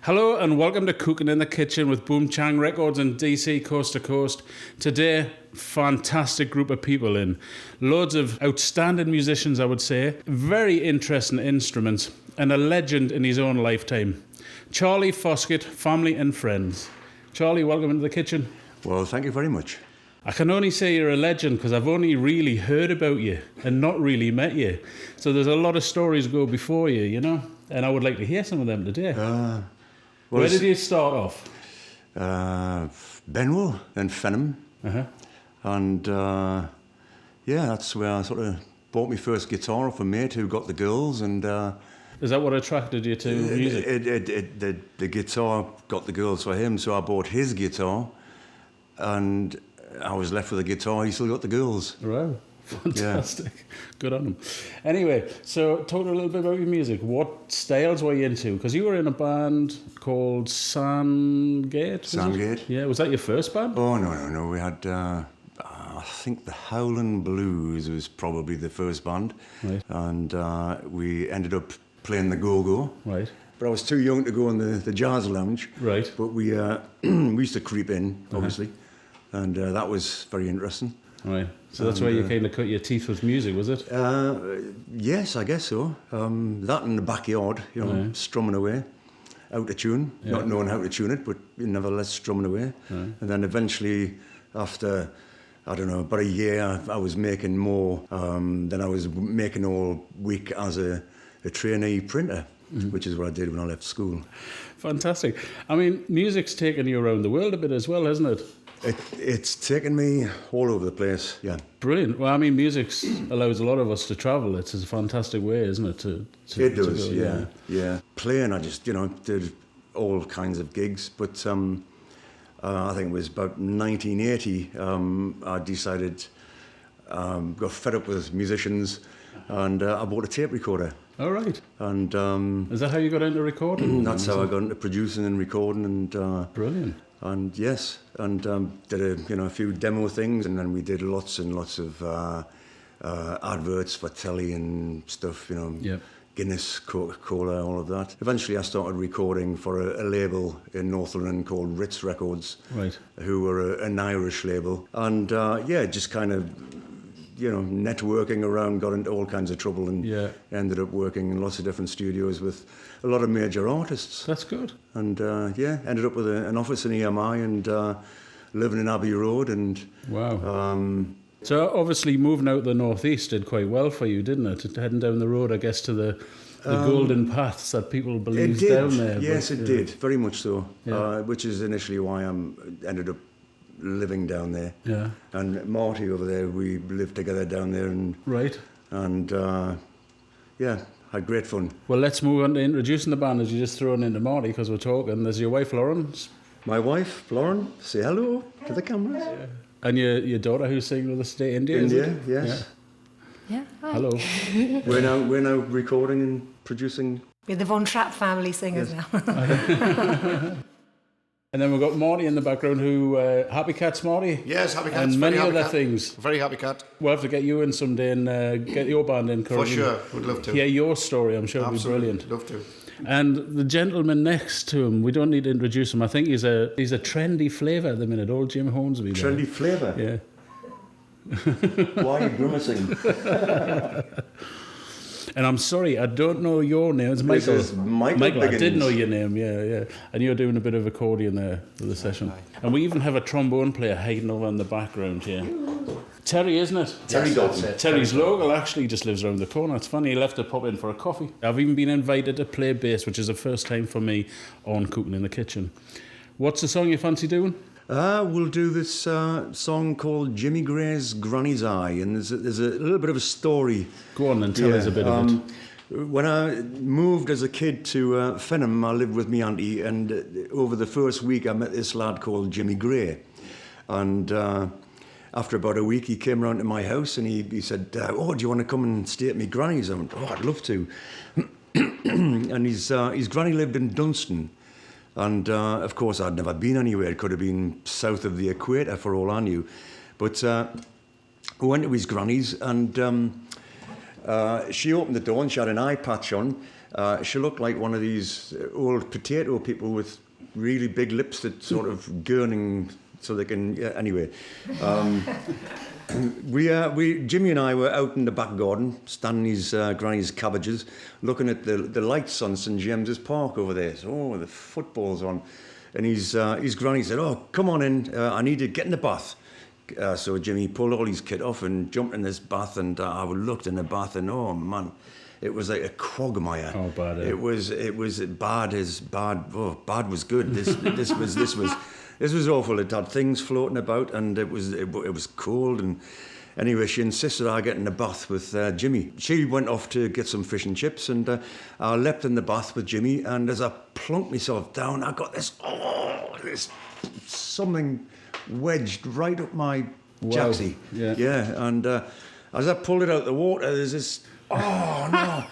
Hello and welcome to Cookin in the Kitchen with Boomchang Records in DC, coast to coast. Today, fantastic group of people in. Loads of outstanding musicians, I would say. Very interesting instruments and a legend in his own lifetime. Charlie Foskett, family and friends. Charlie, welcome into the kitchen. Well, thank you very much. I can only say you're a legend because I've only really heard about you and not really met you. So there's a lot of stories go before you, you know? And I would like to hear some of them today. Well, Where did you start off? Benwell and Fenham. And yeah, that's where I sort of bought my first guitar off a mate who got the girls. And is that what attracted you to music? The guitar got the girls for him, so I bought his guitar, and I was left with a guitar. He still got the girls. Wow. Fantastic. Yeah. Good on him. Anyway, so talk a little bit about your music. What styles were you into? Because you were in a band called Sandgate. Sandgate. Yeah, was that your first band? Oh, no. We had, I think the Howlin' Blues was probably the first band. Right. And we ended up playing the Go-Go. Right. But I was too young to go in the jazz lounge. Right. But we used to creep in, obviously. And that was very interesting. Right. So that's where you kind of cut your teeth with music, was it? Yes, I guess so. That in the backyard, you know, strumming away, out of tune, not knowing how to tune it, but nevertheless strumming away. And then eventually, after, I don't know, about a year, I was making more than I was making all week as a trainee printer, which is what I did when I left school. Fantastic. I mean, music's taken you around the world a bit as well, hasn't it? It's taken me all over the place, yeah. Brilliant. Well, I mean, music allows a lot of us to travel. It's a fantastic way, isn't it? It does, yeah. Playing, I just, did all kinds of gigs. But I think it was about 1980, I decided, got fed up with musicians, and I bought a tape recorder. All right. And is that how you got into recording? That's how I got into producing and recording. And brilliant. And yes, and did a few demo things, and then we did lots and lots of adverts for telly and stuff, Guinness, Coca-Cola, all of that. Eventually I started recording for a label in North London called Ritz Records, right? Who were an Irish label. And just kind of, networking around, got into all kinds of trouble, and ended up working in lots of different studios with a lot of major artists. That's good. And ended up with an office in EMI and living in Abbey Road. And wow. So obviously moving out the northeast did quite well for you, didn't it? Heading down the road, I guess, to the golden paths that people believe down there. Yes, it did. Very much so. Yeah. Which is initially why I ended up living down there. Yeah. And Marty over there, we lived together down there. And right. And had great fun. Well, let's move on to introducing the band as you just thrown into Marty, because we're talking. There's your wife, Lauren. My wife, Lauren. Say hello to the cameras. Yeah. And your daughter who's singing with us today, India. India, yes. Yeah. Hi. Hello. We're now recording and producing. We're the Von Trapp family singers now. And then we've got Marty in the background who, Happy Cats, Marty? Yes, Happy Cats. And many other things. Very happy cat. We'll have to get you in someday and get your band in. For sure, would love to. Yeah, your story, I'm sure, Absolutely. Would be brilliant. Love to. And the gentleman next to him, we don't need to introduce him. I think he's a trendy flavour at the minute, old Jim Hornsby. Trendy flavour? Yeah. Why are you grimacing? And I'm sorry, I don't know your name. It's Michael. This is Michael I did know your name, yeah. And you're doing a bit of accordion there for the session. And we even have a trombone player hiding over in the background here. Terry, isn't it? Terry Dodson. Terry's local, actually, just lives around the corner. It's funny, he left to pop in for a coffee. I've even been invited to play bass, which is the first time for me on Cookin in the Kitchen. What's the song you fancy doing? We'll do this song called Jimmy Gray's Granny's Eye, and there's a little bit of a story. Go on and tell us a bit of it. When I moved as a kid to Fenham, I lived with my auntie, and over the first week I met this lad called Jimmy Gray. And after about a week, he came round to my house and he said, do you want to come and stay at my granny's? I went, I'd love to. And his granny lived in Dunstan. And, of course, I'd never been anywhere. It could have been south of the equator for all I knew. But we went to his granny's, and she opened the door and she had an eye patch on. She looked like one of these old potato people with really big lips that sort of gurning so they can... Yeah, anyway. Jimmy and I were out in the back garden, standing his granny's cabbages, looking at the lights on St James's Park over there. So, the football's on. And his granny said, "Oh, come on in, I need to get in the bath." So Jimmy pulled all his kit off and jumped in this bath, and I looked in the bath, and oh man, it was like a quagmire. Oh, bad. It was bad as bad. Oh, bad was good. This was awful. It had things floating about, and it was cold. And anyway, she insisted I get in the bath with Jimmy. She went off to get some fish and chips, and I leapt in the bath with Jimmy. And as I plunked myself down, I got this something wedged right up my jacksie. Yeah. And as I pulled it out the water, there's this. Oh no!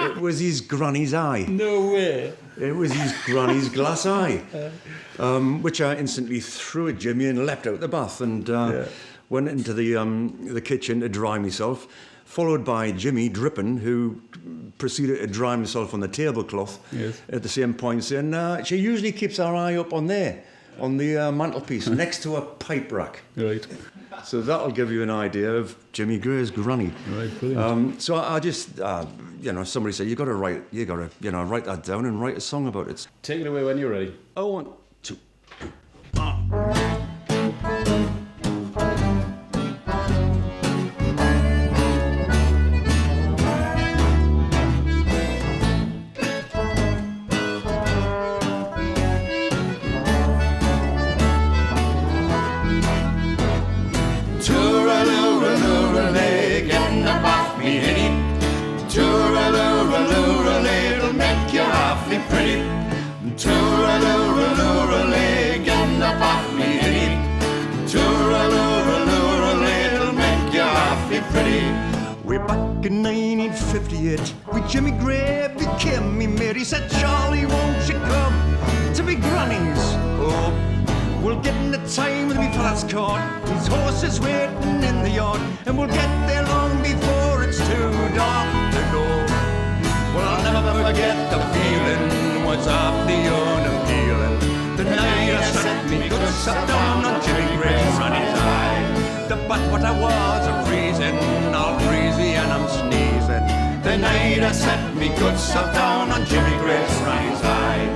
It was his granny's eye. No way. It was his granny's glass eye, which I instantly threw at Jimmy and leapt out the bath and went into the kitchen to dry myself, followed by Jimmy dripping, who proceeded to dry himself on the tablecloth at the same point, saying, she usually keeps her eye up on there, on the mantelpiece, next to a pipe rack. Right. So that'll give you an idea of Jimmy Gray's granny. Right, brilliant. So I just, somebody said, you got to write that down and write a song about it. Take it away when you're ready. 1, 2. Way back in 1958, with Jimmy Gray became me mate. He said, "Charlie, won't you come to me granny's? Oh, we'll get in the time with me father's cart. His horse is waiting in the yard, and we'll get there long before it's too dark to go." Well, I'll never forget the feeling, was awfully unappealing. The night I set me good self down on Jimmy Gray's granny's eye. But I was a freezing, all breezy and I'm sneezing. The night I set me good self down on Jimmy Gray's granny's eye.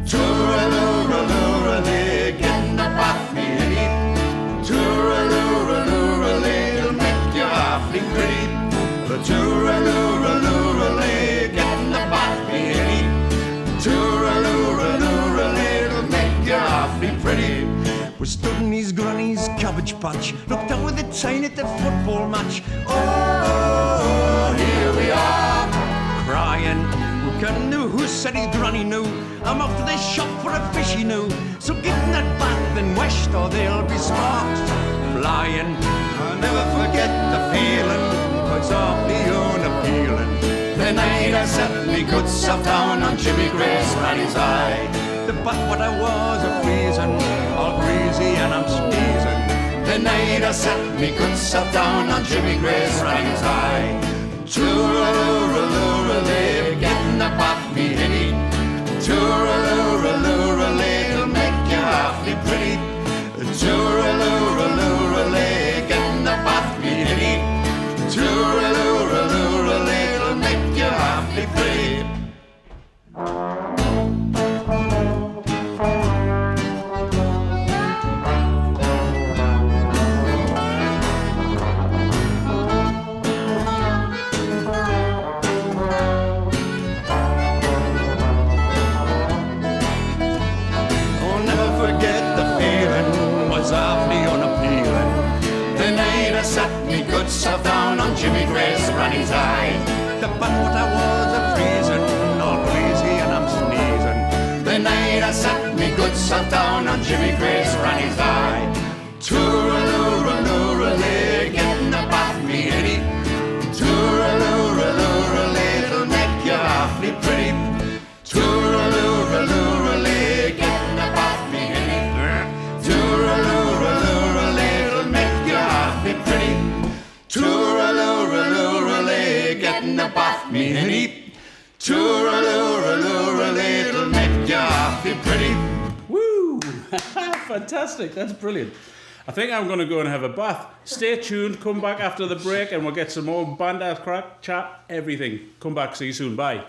Toora-loora-loora-lee, get in the bath, me hinny. Toora-loora-loora-lee, it'll make you awfully pretty. Toora-loora-loora-lee, get in the bath, me hinny. Toora-loora-loora-lee, it'll make you awfully pretty. We stood in his granny's cabbage patch, looked out with the time at the football match. Oh, here we are, crying. We couldn't know who said his granny knew. I'm off to the shop for a fish he knew. So get in that bath and washed, or there'll be sparks flying. I'll never forget the feeling, it's awfully unappealing. The night I set me good self down on Jimmy Gray's granny's eye. But what I was a freezing, all breezy and I'm sneezing. The night I set me good self down on Jimmy Gray's granny's eye. Toora-loora-loora-lee, get in the bath, me hinny. Toora-loora-loora-lee, it'll make you awfully pretty. Toora-loora-loora-lee, get in the bath, me hinny. Toora-loora-loora-lee, it'll make you awfully pretty. Self down on Jimmy Gray's granny's eye. But what I was a freezing, all breezy and I'm sneezing. The night I set me good self down on Jimmy Gray's granny's eye. Toora-loora-loora-lee, get in the bath, me hinny. Toora-loora-loora-lee, it'll make you awfully pretty. Toora-loora-loora-lee, get in the bath, me hinny. Toora-loora-loora-lee, it'll make you awfully pretty. Toora-loora-loora-lee, get in the bath, me hinny. Toora Fantastic. That's brilliant. I think I'm going to go and have a bath. Stay tuned. Come back after the break and we'll get some more banter, crack, chat, everything. Come back. See you soon. Bye.